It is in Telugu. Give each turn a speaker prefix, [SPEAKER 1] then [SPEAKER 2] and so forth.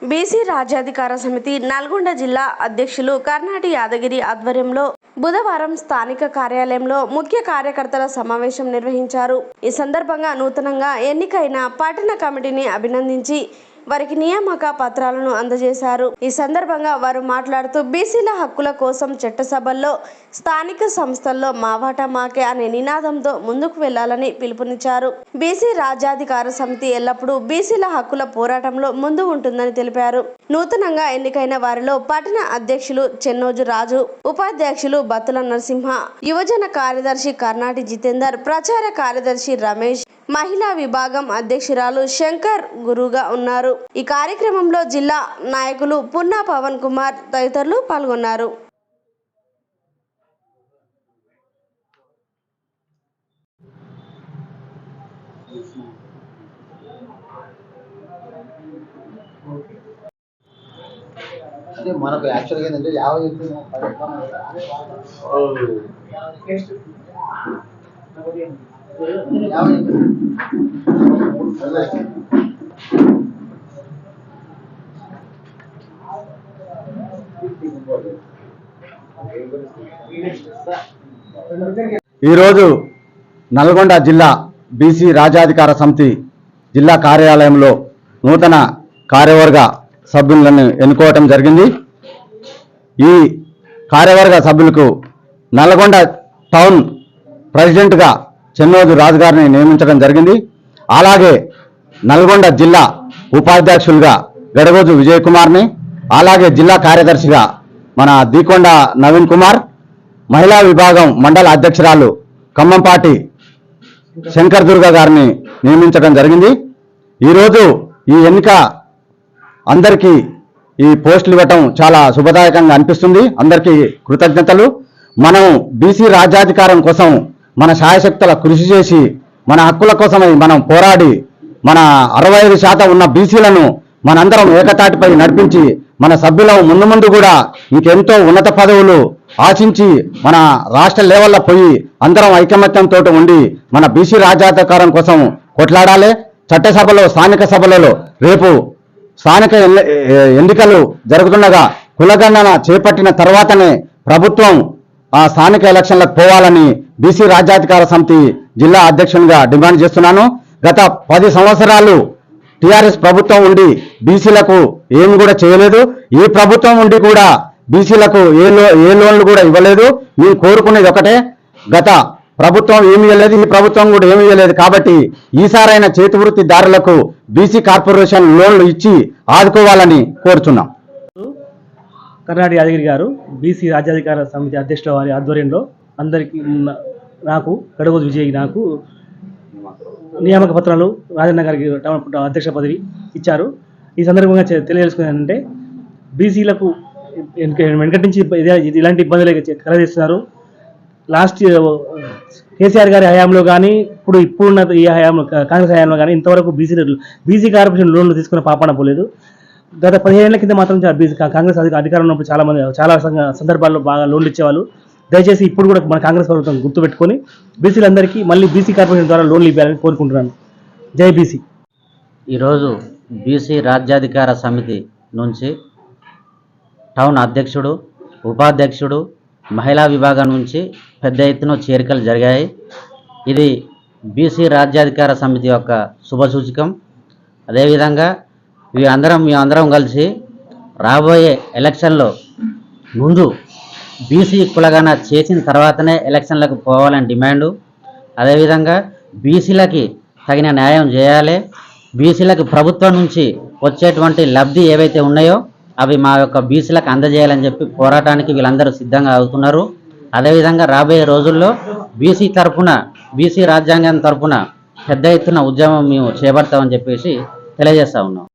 [SPEAKER 1] బీసీ రాజ్యాధికార సమితి నల్గొండ జిల్లా అధ్యక్షులు కర్నాటి యాదగిరి ఆధ్వర్యంలో బుధవారం స్థానిక కార్యాలయంలో ముఖ్య కార్యకర్తల సమావేశం నిర్వహించారు. ఈ సందర్భంగా నూతనంగా ఎన్నికైన పట్టణ కమిటీని అభినందించి వారికి నియామక పత్రాలను అందజేశారు. ఈ సందర్భంగా వారు మాట్లాడుతూ బీసీల హక్కుల కోసం చట్టసభల్లో స్థానిక సంస్థల్లో మావాటా మాకే అనే నినాదంతో ముందుకు వెళ్లాలని పిలుపునిచ్చారు. బీసీ రాజ్యాధికార సమితి ఎల్లప్పుడూ బీసీల హక్కుల పోరాటంలో ముందు ఉంటుందని తెలిపారు. నూతనంగా ఎన్నికైన వారిలో పట్టణ అధ్యక్షులు చెన్నోజు రాజు, ఉపాధ్యక్షులు బత్తుల నరసింహ, యువజన కార్యదర్శి కర్నాటి జితేందర్, ప్రచార కార్యదర్శి రమేష్, మహిళా విభాగం అధ్యక్షురాలు శంకర్ గురుగా ఉన్నారు. ఈ కార్యక్రమంలో జిల్లా నాయకులు పున్నా పవన్ కుమార్ తదితరులు పాల్గొన్నారు.
[SPEAKER 2] అంటే మనకు యాక్చువల్గా ఏంటంటే 50
[SPEAKER 3] ఈరోజు నల్గొండ జిల్లా బీసీ రాజ్యాధికార సమితి జిల్లా కార్యాలయంలో నూతన కార్యవర్గ సభ్యులను ఎన్నుకోవటం జరిగింది. ఈ కార్యవర్గ సభ్యులకు నల్గొండ టౌన్ ప్రెసిడెంట్గా చెన్నోజు రాజు గారిని నియమించడం జరిగింది. అలాగే నల్గొండ జిల్లా ఉపాధ్యక్షులుగా గడగోజు విజయ్ కుమార్ని, అలాగే జిల్లా కార్యదర్శిగా మన దీకొండ నవీన్ కుమార్, మహిళా విభాగం మండల అధ్యక్షురాలు ఖమ్మంపాటి శంకర్ దుర్గా గారిని నియమించడం జరిగింది. ఈరోజు ఈ ఎన్నిక అందరికీ ఈ పోస్టులు ఇవ్వటం చాలా శుభదాయకంగా అనిపిస్తుంది. అందరికీ కృతజ్ఞతలు. మనం బీసీ రాజ్యాధికారం కోసం మన శాయశక్తుల కృషి చేసి మన హక్కుల కోసమై మనం పోరాడి మన 65% ఉన్న బీసీలను మనందరం ఏకతాటిపై నడిపించి మన సభ్యుల ముందు కూడా ఇంకెంతో ఉన్నత పదవులు ఆశించి మన రాష్ట్ర లెవెల్లో పోయి అందరం ఐకమత్యంతో ఉండి మన బీసీ రాజ్యాధికారం కోసం కొట్లాడాలి. చట్టసభలో స్థానిక సభలలో రేపు స్థానిక ఎన్నికలు జరుగుతుండగా కులగణన చేపట్టిన తర్వాతనే ప్రభుత్వం ఆ స్థానిక ఎలక్షన్లకు పోవాలని బీసీ రాజ్యాధికార సమితి జిల్లా అధ్యక్షునిగా డిమాండ్ చేస్తున్నాను. గత 10 సంవత్సరాలు టీఆర్ఎస్ ప్రభుత్వం ఉండి బీసీలకు ఏమి కూడా చేయలేదు. ఈ ప్రభుత్వం ఉండి కూడా బీసీలకు ఏ లోన్లు కూడా ఇవ్వలేదు. మేము కోరుకునేది ఒకటే, గత ప్రభుత్వం ఏమి ఇవ్వలేదు, ఈ ప్రభుత్వం కూడా ఏమి ఇవ్వలేదు. కాబట్టి ఈసారైన చేతివృత్తిదారులకు బీసీ కార్పొరేషన్ లోన్లు ఇచ్చి ఆదుకోవాలని కోరుచున్నాం.
[SPEAKER 4] కర్నాటి యాదగిరి గారు బీసీ రాజ్యాధికార సమితి అధ్యక్షుల వారి ఆధ్వర్యంలో అందరికీ నాకు గడగోజు విజయ్ నాకు నియామక పత్రాలు రాజన్న గారికి అధ్యక్ష పదవి ఇచ్చారు. ఈ సందర్భంగా తెలియజేసుకున్నానంటే బీసీలకు వెనకటి నుంచి ఇలాంటి ఇబ్బందులు కలగజేస్తున్నారు. లాస్ట్ కేసీఆర్ గారి హయాంలో కానీ ఇప్పుడున్న ఈ హయాంలో కాంగ్రెస్ హయాంలో కానీ ఇంతవరకు బీసీ కార్పొరేషన్ లోన్లు తీసుకున్న పాపాన పోలేదు. గత 15 ఏళ్ల కింద మాత్రం కాంగ్రెస్ అధికారం ఉన్నప్పుడు చాలా సందర్భాల్లో బాగా లోన్లు ఇచ్చేవాళ్ళు. దయచేసి ఇప్పుడు కూడా మన కాంగ్రెస్ ప్రభుత్వం గుర్తుపెట్టుకొని బీసీలందరికీ మళ్ళీ బీసీ కార్పొరేషన్ ద్వారా లోన్లు ఇవ్వాలని కోరుకుంటున్నాను. జై బీసీ.
[SPEAKER 5] ఈరోజు బీసీ రాజ్యాధికార సమితి నుంచి టౌన్ అధ్యక్షుడు, ఉపాధ్యక్షుడు, మహిళా విభాగం నుంచి పెద్ద ఎత్తున చేరికలు జరిగాయి. ఇది బీసీ రాజ్యాధికార సమితి యొక్క శుభసూచకం. అదేవిధంగా మేమందరం కలిసి రాబోయే ఎలక్షన్లో ముందు బీసీ కులగణన చేసిన తర్వాతనే ఎలక్షన్లకు పోవాలని డిమాండు. అదేవిధంగా బీసీలకి తగిన న్యాయం చేయాలి. బీసీలకు ప్రభుత్వం నుంచి వచ్చేటువంటి లబ్ధి ఏవైతే ఉన్నాయో అవి మా యొక్క బీసీలకు అందజేయాలని చెప్పి పోరాటానికి వీళ్ళందరూ సిద్ధంగా అవుతున్నారు. అదేవిధంగా రాబోయే రోజుల్లో బీసీ రాజ్యాంగం తరఫున పెద్ద ఎత్తున ఉద్యమం మేము చేపడతామని చెప్పేసి తెలియజేస్తా ఉన్నాం.